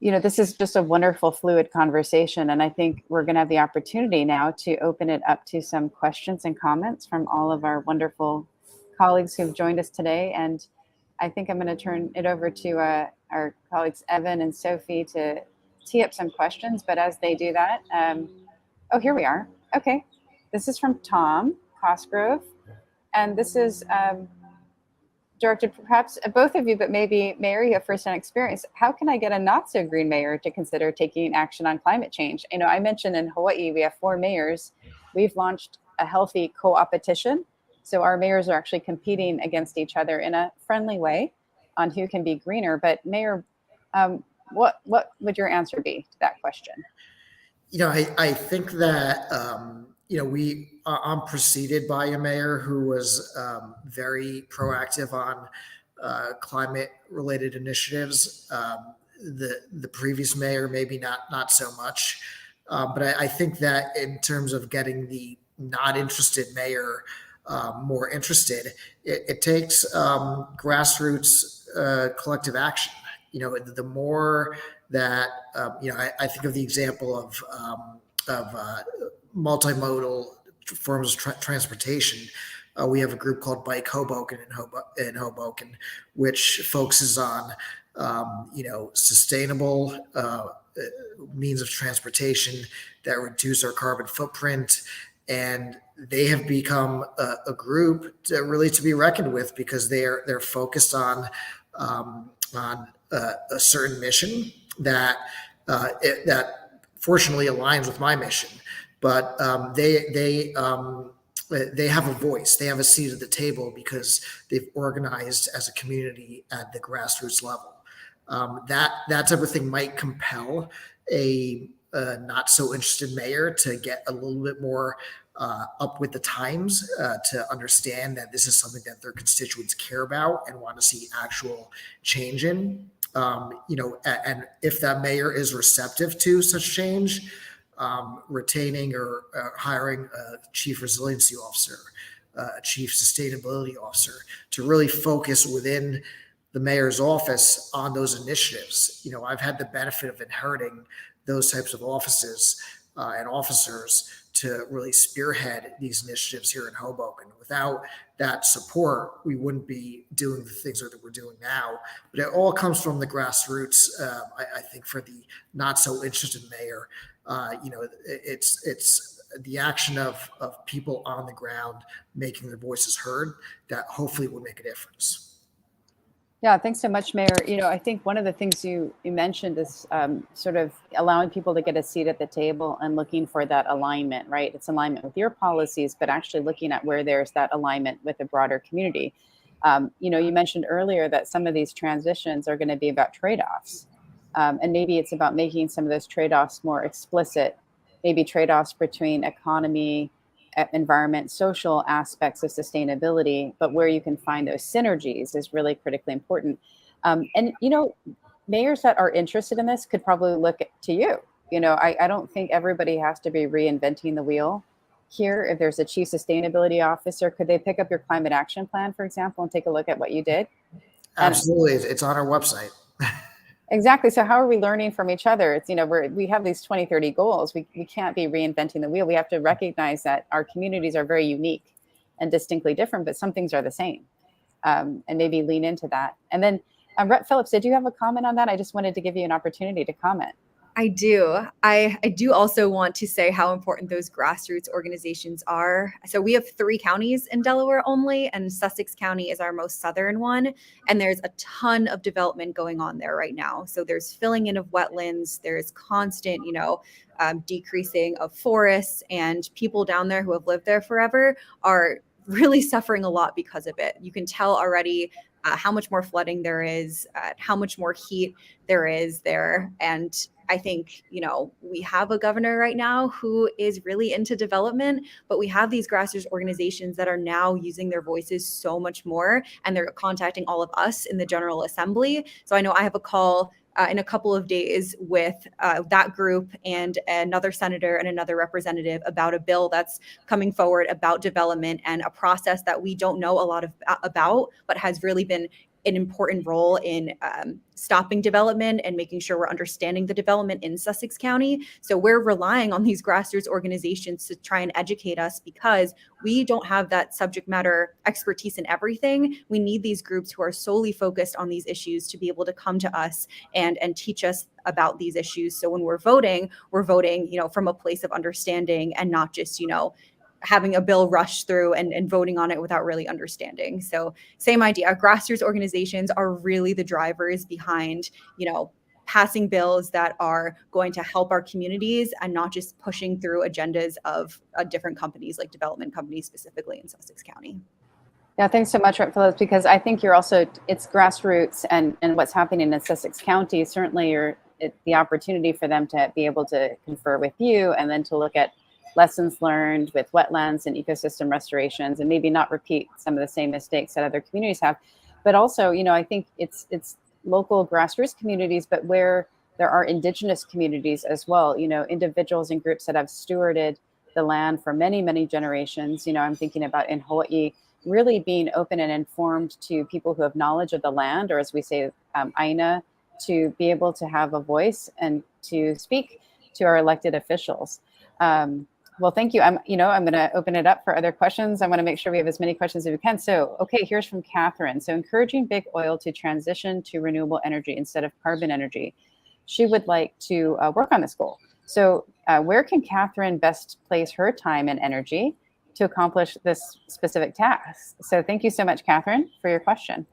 This is just a wonderful, fluid conversation. And I think we're going to have the opportunity now to open it up to some questions and comments from all of our wonderful colleagues who've joined us today. And I think I'm going to turn it over to our colleagues, Evan and Sophie, to tee up some questions. But as they do that, oh, here we are. Okay. This is from Tom Cosgrove. And this is directed perhaps at both of you, but maybe Mayor, you have firsthand experience. How can I get a not so green mayor to consider taking action on climate change? I mentioned in Hawaii, we have 4 mayors. We've launched a healthy co-opetition. So our mayors are actually competing against each other in a friendly way on who can be greener. But Mayor, what would your answer be to that question? I think that, I'm preceded by a mayor who was very proactive on climate-related initiatives. The previous mayor, maybe not so much. But I think that in terms of getting the not interested mayor more interested, it takes grassroots collective action. The more that, I think of the example of multimodal forms of transportation. We have a group called Bike Hoboken in Hoboken, which focuses on, sustainable means of transportation that reduce our carbon footprint. And they have become a group to be reckoned with, because they're focused on a certain mission that fortunately aligns with my mission. But they have a voice, they have a seat at the table, because they've organized as a community at the grassroots level. That type of thing might compel a not so interested mayor to get a little bit more up with the times, to understand that this is something that their constituents care about and want to see actual change in. And if that mayor is receptive to such change, retaining or hiring a chief resiliency officer, a chief sustainability officer, to really focus within the mayor's office on those initiatives. I've had the benefit of inheriting those types of offices and officers to really spearhead these initiatives here in Hoboken. Without that support, we wouldn't be doing the things that we're doing now. But it all comes from the grassroots. I think for the not so interested mayor, it's the action of people on the ground making their voices heard that hopefully will make a difference. Yeah, thanks so much, Mayor. I think one of the things you mentioned is sort of allowing people to get a seat at the table and looking for that alignment, right? It's alignment with your policies, but actually looking at where there's that alignment with the broader community. You mentioned earlier that some of these transitions are going to be about trade-offs. And maybe it's about making some of those trade-offs more explicit, maybe trade-offs between economy, environment, social aspects of sustainability, but where you can find those synergies is really critically important. And mayors that are interested in this could probably look to you. I don't think everybody has to be reinventing the wheel here. If there's a chief sustainability officer, could they pick up your climate action plan, for example, and take a look at what you did? Absolutely. It's on our website. Exactly. So how are we learning from each other? It's, we have these 2030 goals. We can't be reinventing the wheel. We have to recognize that our communities are very unique and distinctly different, but some things are the same. And maybe lean into that. And then Rep Phillips, did you have a comment on that? I just wanted to give you an opportunity to comment. I do. I do also want to say how important those grassroots organizations are. So we have 3 counties in Delaware only, and Sussex County is our most southern one. And there's a ton of development going on there right now. So there's filling in of wetlands. There's constant, decreasing of forests, and people down there who have lived there forever are really suffering a lot because of it. You can tell already how much more flooding there is, how much more heat there is there. And I think, we have a governor right now who is really into development, but we have these grassroots organizations that are now using their voices so much more, and they're contacting all of us in the General Assembly. So I know I have a call in a couple of days with that group and another senator and another representative about a bill that's coming forward about development and a process that we don't know a lot about, but has really been an important role in stopping development and making sure we're understanding the development in Sussex County. So we're relying on these grassroots organizations to try and educate us, because we don't have that subject matter expertise in everything. We need these groups who are solely focused on these issues to be able to come to us and teach us about these issues. So when we're voting, from a place of understanding and not just, having a bill rush through and voting on it without really understanding. So same idea. Grassroots organizations are really the drivers behind, passing bills that are going to help our communities and not just pushing through agendas of different companies, like development companies specifically in Sussex County. Yeah, thanks so much, Rep Phillips, because I think it's grassroots and what's happening in Sussex County. Certainly the opportunity for them to be able to confer with you and then to look at lessons learned with wetlands and ecosystem restorations, and maybe not repeat some of the same mistakes that other communities have. But also, I think it's local grassroots communities, but where there are indigenous communities as well, individuals and groups that have stewarded the land for many, many generations. I'm thinking about in Hawaii, really being open and informed to people who have knowledge of the land, or as we say, aina, to be able to have a voice and to speak to our elected officials. Well, thank you. I'm going to open it up for other questions. I want to make sure we have as many questions as we can. So, okay, here's from Catherine. So, encouraging big oil to transition to renewable energy instead of carbon energy. She would like to work on this goal. So, where can Catherine best place her time and energy to accomplish this specific task? So, thank you so much, Catherine, for your question.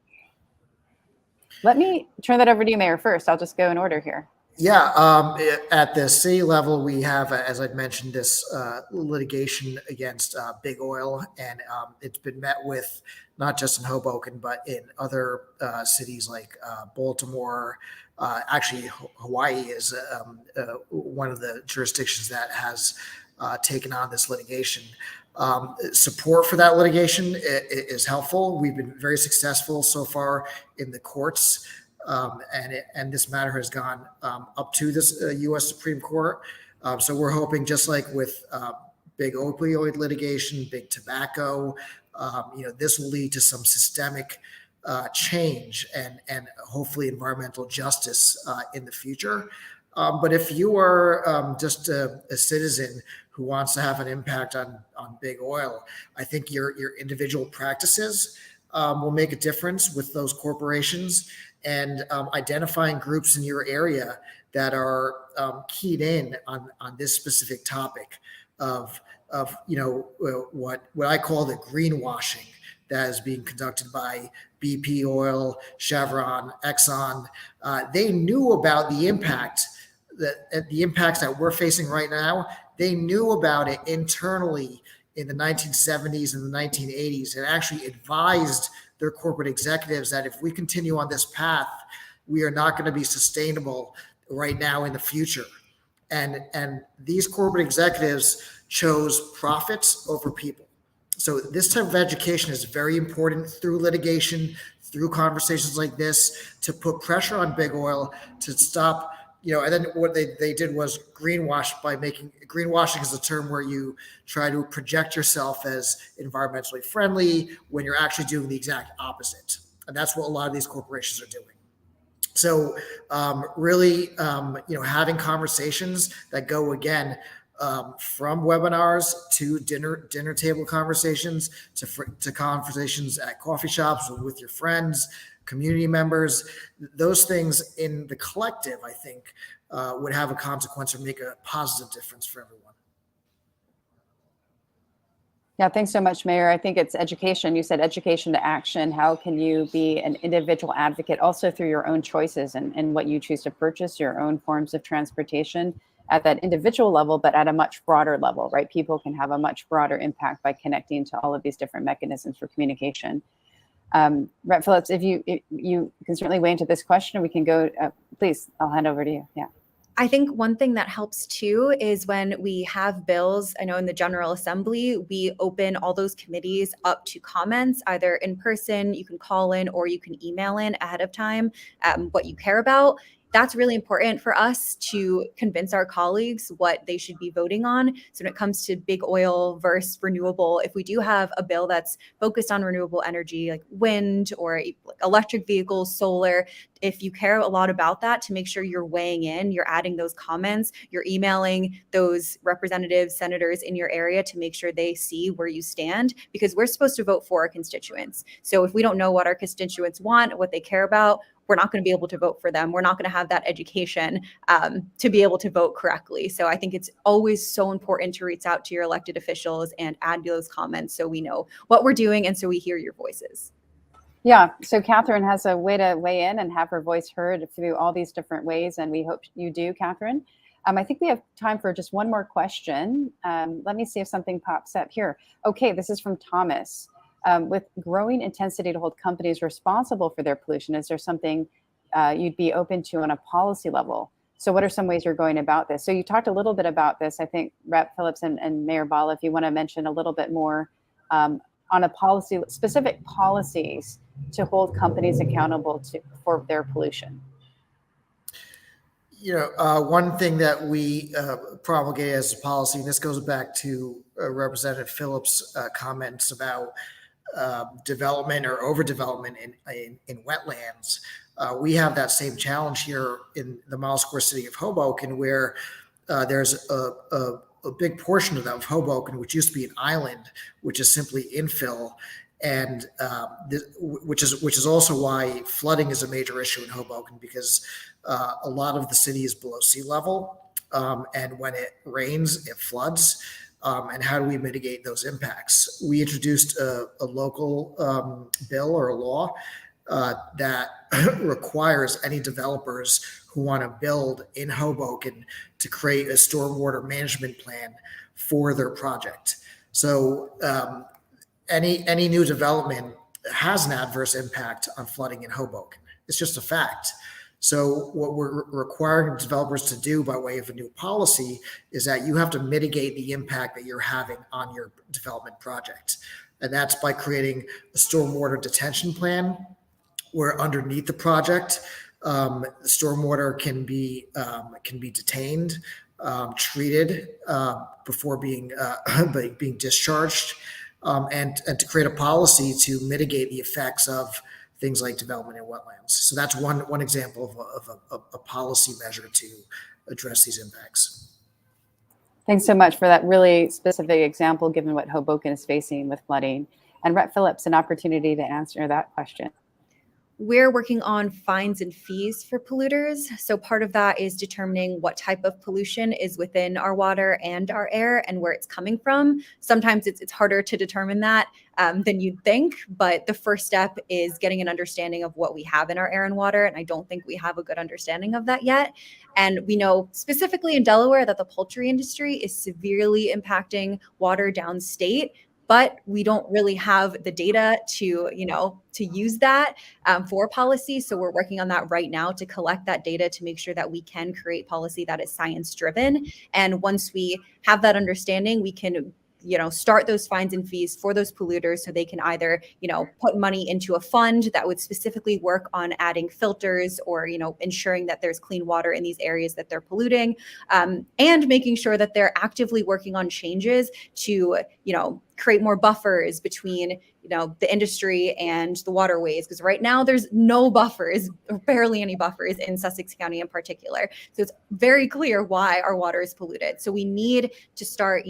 Let me turn that over to you, Mayor, first. I'll just go in order here. Yeah, at the city level, we have, as I've mentioned, this litigation against big oil, and it's been met with not just in Hoboken, but in other cities like Baltimore. Actually, Hawaii is one of the jurisdictions that has taken on this litigation. Support for that litigation is helpful. We've been very successful so far in the courts. And this matter has gone up to this U.S. Supreme Court. So we're hoping, just like with big opioid litigation, big tobacco, this will lead to some systemic change and hopefully environmental justice in the future. But if you are just a citizen who wants to have an impact on big oil, I think your individual practices will make a difference with those corporations. And identifying groups in your area that are keyed in on this specific topic of what I call the greenwashing that is being conducted by BP Oil, Chevron, Exxon. They knew about the impacts that we're facing right now. They knew about it internally in the 1970s and the 1980s, and actually advised their corporate executives that if we continue on this path, we are not going to be sustainable right now in the future. And these corporate executives chose profits over people. So this type of education is very important through litigation, through conversations like this, to put pressure on big oil to stop, and then what they did was greenwashing is a term where you try to project yourself as environmentally friendly when you're actually doing the exact opposite. And that's what a lot of these corporations are doing. So really, having conversations that go again from webinars to dinner table conversations to conversations at coffee shops with your friends, community members, those things in the collective, I think, would have a consequence or make a positive difference for everyone. Yeah, thanks so much, Mayor. I think it's education. You said education to action. How can you be an individual advocate also through your own choices and what you choose to purchase, your own forms of transportation at that individual level, but at a much broader level, right? People can have a much broader impact by connecting to all of these different mechanisms for communication. Rep. Phillips, if you can certainly weigh into this question, or we can go, please, I'll hand over to you. Yeah. I think one thing that helps too is when we have bills, I know in the General Assembly, we open all those committees up to comments, either in person, you can call in, or you can email in ahead of time what you care about. That's really important for us to convince our colleagues what they should be voting on. So when it comes to big oil versus renewable, if we do have a bill that's focused on renewable energy, like wind or electric vehicles, solar, if you care a lot about that, to make sure you're weighing in, you're adding those comments, you're emailing those representatives, senators in your area to make sure they see where you stand, because we're supposed to vote for our constituents. So if we don't know what our constituents want, what they care about, we're not going to be able to vote for them. We're not going to have that education to be able to vote correctly. So I think it's always so important to reach out to your elected officials and add those comments so we know what we're doing and so we hear your voices. Yeah, so Catherine has a way to weigh in and have her voice heard through all these different ways, and we hope you do, Catherine. I think we have time for just one more question. Let me see if something pops up here. Okay, this is from Thomas. With growing intensity to hold companies responsible for their pollution, is there something you'd be open to on a policy level? So what are some ways you're going about this? So you talked a little bit about this. I think Rep. Phillips and Mayor Bala, if you want to mention a little bit more on a policy, specific policies to hold companies accountable for their pollution. One thing that we promulgate as a policy, and this goes back to Representative Phillips' comments about development or overdevelopment in wetlands. We have that same challenge here in the mile square city of Hoboken, where there's a big portion of Hoboken, which used to be an island, which is simply infill, and which is also why flooding is a major issue in Hoboken, because a lot of the city is below sea level, and when it rains, it floods. And how do we mitigate those impacts? We introduced a local bill or a law that requires any developers who want to build in Hoboken to create a stormwater management plan for their project. So any new development has an adverse impact on flooding in Hoboken. It's just a fact. So what we're requiring developers to do by way of a new policy is that you have to mitigate the impact that you're having on your development project. And that's by creating a stormwater detention plan where underneath the project, stormwater can be detained, treated before being discharged, and to create a policy to mitigate the effects of things like development in wetlands. So that's one example of a policy measure to address these impacts. Thanks so much for that really specific example, given what Hoboken is facing with flooding. And Rep. Phillips, an opportunity to answer that question. we're working on fines and fees for polluters. So part of that is determining what type of pollution is within our water and our air and where it's coming from. Sometimes it's harder to determine that than you'd think, but the first step is getting an understanding of what we have in our air and water. And I don't think we have a good understanding of that yet. And we know specifically in Delaware that the poultry industry is severely impacting water downstate, but we don't really have the data to use that for policy. So we're working on that right now to collect that data to make sure that we can create policy that is science driven. And once we have that understanding, we can start those fines and fees for those polluters so they can either, put money into a fund that would specifically work on adding filters or, ensuring that there's clean water in these areas that they're polluting, and making sure that they're actively working on changes to, create more buffers between the industry and the waterways, because right now there's no buffers, or barely any buffers in Sussex County in particular. So it's very clear why our water is polluted. So we need to start,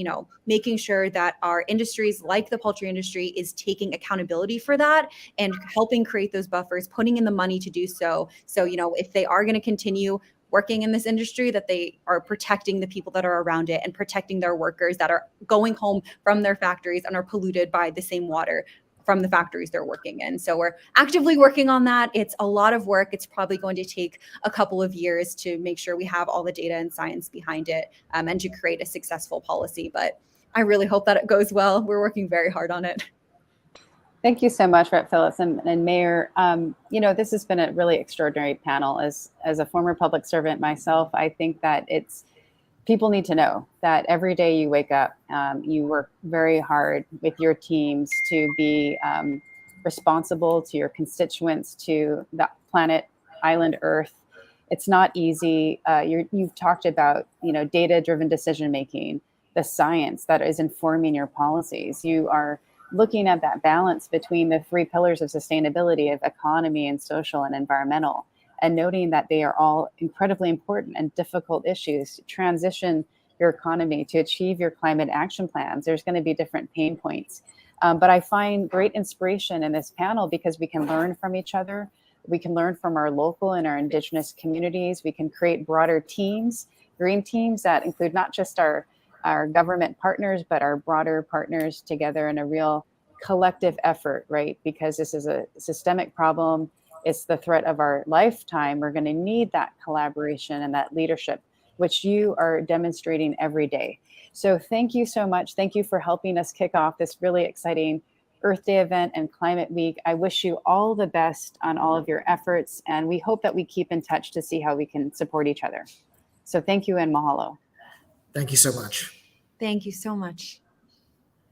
making sure that our industries like the poultry industry is taking accountability for that and helping create those buffers, putting in the money to do so. So, if they are going to continue working in this industry, that they are protecting the people that are around it and protecting their workers that are going home from their factories and are polluted by the same water from the factories they're working in. So we're actively working on that. It's a lot of work. It's probably going to take a couple of years to make sure we have all the data and science behind it, and to create a successful policy. But I really hope that it goes well. We're working very hard on it. Thank you so much, Rep. Phillips and Mayor. This has been a really extraordinary panel. As a former public servant myself, I think that people need to know that every day you wake up, you work very hard with your teams to be responsible to your constituents, to the planet, island Earth. It's not easy. You've talked about data-driven decision making, the science that is informing your policies. You are looking at that balance between the three pillars of sustainability, of economy and social and environmental, and noting that they are all incredibly important and difficult issues to transition your economy, to achieve your climate action plans. There's going to be different pain points. But I find great inspiration in this panel because we can learn from each other. We can learn from our local and our Indigenous communities. We can create broader teams, green teams that include not just our government partners, but our broader partners together in a real collective effort, right? Because this is a systemic problem. It's the threat of our lifetime. We're going to need that collaboration and that leadership, which you are demonstrating every day. So thank you so much. Thank you for helping us kick off this really exciting Earth Day event and Climate Week. I wish you all the best on all of your efforts, and we hope that we keep in touch to see how we can support each other. So thank you and mahalo. Thank you so much. Thank you so much.